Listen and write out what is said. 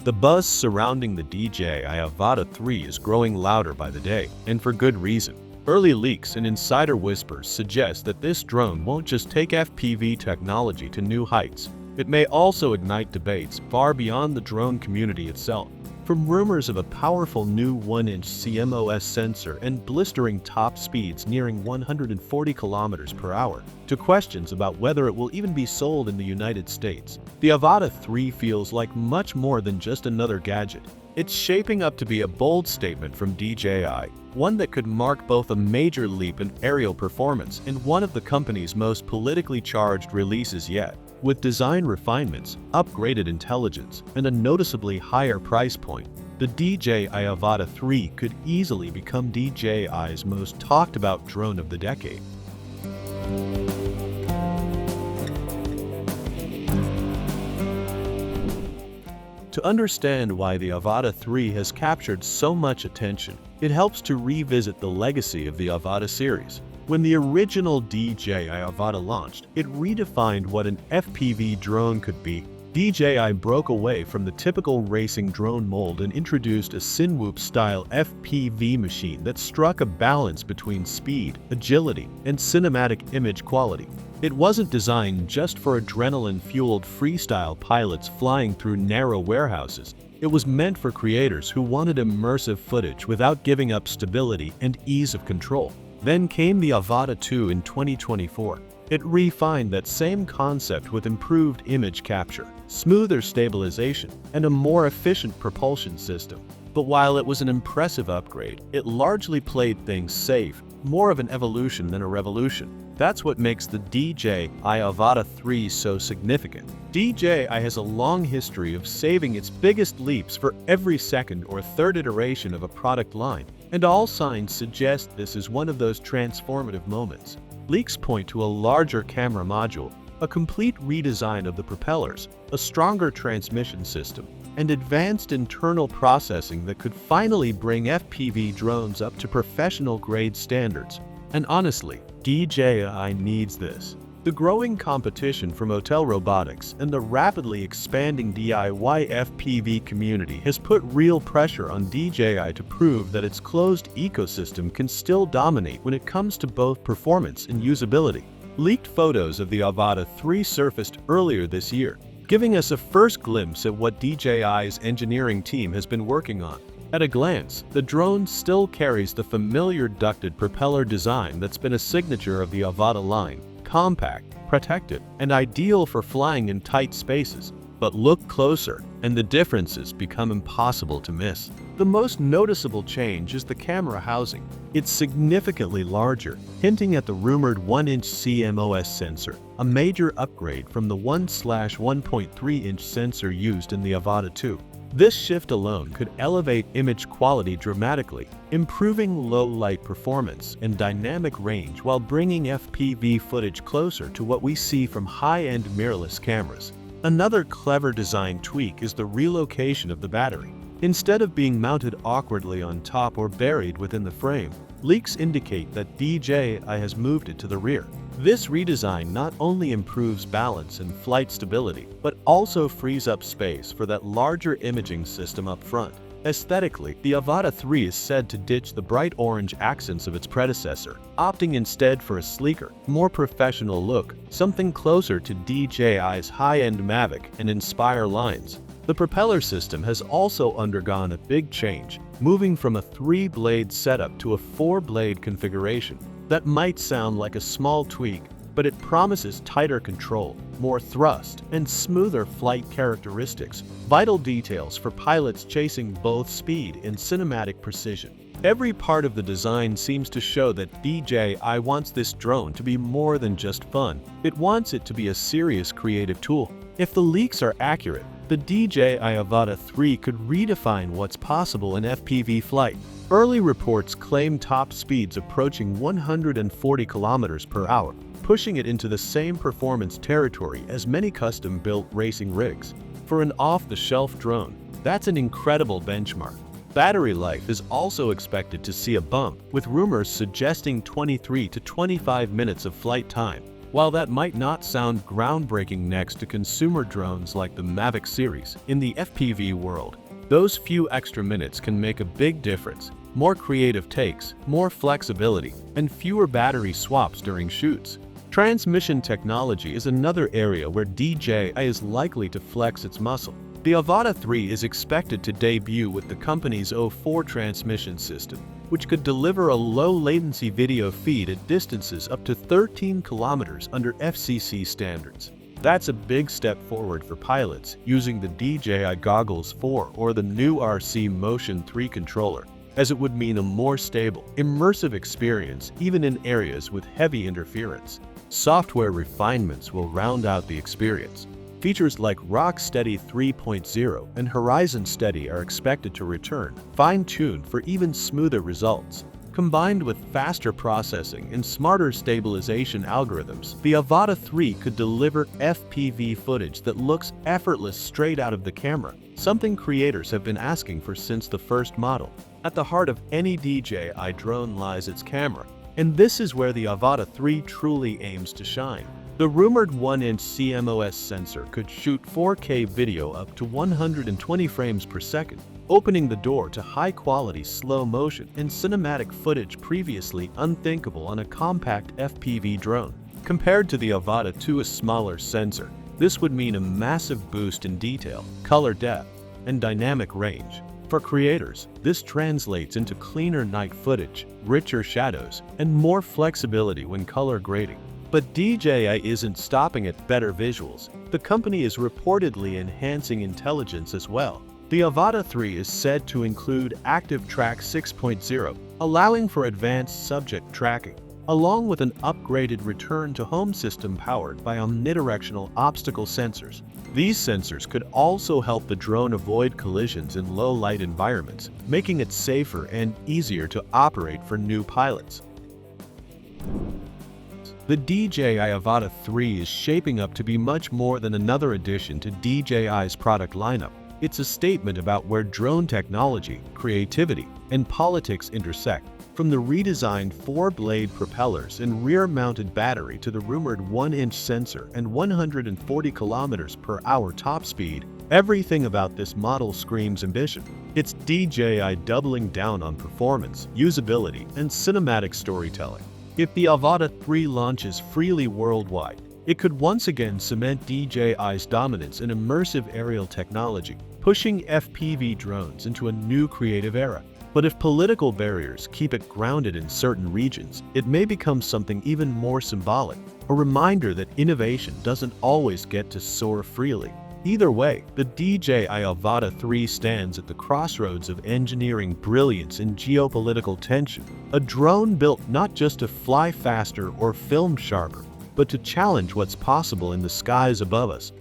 The buzz surrounding the DJI Avata 3 is growing louder by the day, and for good reason. Early leaks and insider whispers suggest that this drone won't just take FPV technology to new heights. It may also ignite debates far beyond the drone community itself. From rumors of a powerful new 1-inch CMOS sensor and blistering top speeds nearing 140 km per hour, to questions about whether it will even be sold in the United States, the Avata 3 feels like much more than just another gadget. It's shaping up to be a bold statement from DJI, one that could mark both a major leap in aerial performance and one of the company's most politically charged releases yet. With design refinements, upgraded intelligence, and a noticeably higher price point, the DJI Avata 3 could easily become DJI's most talked about drone of the decade. To understand why the Avata 3 has captured so much attention, it helps to revisit the legacy of the Avata series. When the original DJI Avata launched, it redefined what an FPV drone could be. DJI broke away from the typical racing drone mold and introduced a Cinewhoop-style FPV machine that struck a balance between speed, agility, and cinematic image quality. It wasn't designed just for adrenaline-fueled freestyle pilots flying through narrow warehouses. It was meant for creators who wanted immersive footage without giving up stability and ease of control. Then came the Avata 2 in 2024. It refined that same concept with improved image capture, smoother stabilization, and a more efficient propulsion system. But while it was an impressive upgrade, it largely played things safe, more of an evolution than a revolution. That's what makes the DJI Avata 3 so significant. DJI has a long history of saving its biggest leaps for every second or third iteration of a product line, and all signs suggest this is one of those transformative moments. Leaks point to a larger camera module, a complete redesign of the propellers, a stronger transmission system, and advanced internal processing that could finally bring FPV drones up to professional-grade standards. And honestly, DJI needs this. The growing competition from hotel robotics and the rapidly expanding DIY FPV community has put real pressure on DJI to prove that its closed ecosystem can still dominate when it comes to both performance and usability. Leaked photos of the Avata 3 surfaced earlier this year, giving us a first glimpse at what DJI's engineering team has been working on. At a glance, the drone still carries the familiar ducted propeller design that's been a signature of the Avata line. Compact, protected, and ideal for flying in tight spaces. But look closer, and the differences become impossible to miss. The most noticeable change is the camera housing. It's significantly larger, hinting at the rumored 1-inch CMOS sensor, a major upgrade from the 1/1.3-inch sensor used in the Avata 2. This shift alone could elevate image quality dramatically, improving low-light performance and dynamic range while bringing FPV footage closer to what we see from high-end mirrorless cameras. Another clever design tweak is the relocation of the battery. Instead of being mounted awkwardly on top or buried within the frame, leaks indicate that DJI has moved it to the rear. This redesign not only improves balance and flight stability, but also frees up space for that larger imaging system up front. Aesthetically, the Avata 3 is said to ditch the bright orange accents of its predecessor, opting instead for a sleeker, more professional look, something closer to DJI's high-end Mavic and Inspire lines. The propeller system has also undergone a big change, moving from a 3-blade setup to a 4-blade configuration. That might sound like a small tweak, but it promises tighter control, more thrust, and smoother flight characteristics, vital details for pilots chasing both speed and cinematic precision. Every part of the design seems to show that DJI wants this drone to be more than just fun. It wants it to be a serious creative tool. If the leaks are accurate, the DJI Avata 3 could redefine what's possible in FPV flight. Early reports claim top speeds approaching 140 km per hour, pushing it into the same performance territory as many custom-built racing rigs. For an off-the-shelf drone, that's an incredible benchmark. Battery life is also expected to see a bump, with rumors suggesting 23 to 25 minutes of flight time. While that might not sound groundbreaking next to consumer drones like the Mavic series, in the FPV world, those few extra minutes can make a big difference. More creative takes, more flexibility, and fewer battery swaps during shoots. Transmission technology is another area where DJI is likely to flex its muscle. The Avata 3 is expected to debut with the company's O4 transmission system, which could deliver a low-latency video feed at distances up to 13 kilometers under FCC standards. That's a big step forward for pilots using the DJI Goggles 4 or the new RC Motion 3 controller, as it would mean a more stable, immersive experience even in areas with heavy interference. Software refinements will round out the experience. Features like Rock Steady 3.0 and Horizon Steady are expected to return, fine-tuned for even smoother results. Combined with faster processing and smarter stabilization algorithms, the Avata 3 could deliver FPV footage that looks effortless straight out of the camera, something creators have been asking for since the first model. At the heart of any DJI drone lies its camera, and this is where the Avata 3 truly aims to shine. The rumored 1-inch CMOS sensor could shoot 4K video up to 120 frames per second, opening the door to high-quality slow motion and cinematic footage previously unthinkable on a compact FPV drone. Compared to the Avata 2's smaller sensor, this would mean a massive boost in detail, color depth, and dynamic range. For creators, this translates into cleaner night footage, richer shadows, and more flexibility when color grading. But DJI isn't stopping at better visuals. The company is reportedly enhancing intelligence as well. The Avata 3 is said to include Active Track 6.0, allowing for advanced subject tracking, along with an upgraded return-to-home system powered by omnidirectional obstacle sensors. These sensors could also help the drone avoid collisions in low-light environments, making it safer and easier to operate for new pilots. The DJI Avata 3 is shaping up to be much more than another addition to DJI's product lineup. It's a statement about where drone technology, creativity, and politics intersect. From the redesigned 4-blade propellers and rear-mounted battery to the rumored 1-inch sensor and 140 km/h top speed, everything about this model screams ambition. It's DJI doubling down on performance, usability, and cinematic storytelling. If the Avata 3 launches freely worldwide, it could once again cement DJI's dominance in immersive aerial technology, pushing FPV drones into a new creative era. But if political barriers keep it grounded in certain regions, it may become something even more symbolic, a reminder that innovation doesn't always get to soar freely. Either way, the DJI Avata 3 stands at the crossroads of engineering brilliance and geopolitical tension. A drone built not just to fly faster or film sharper, but to challenge what's possible in the skies above us.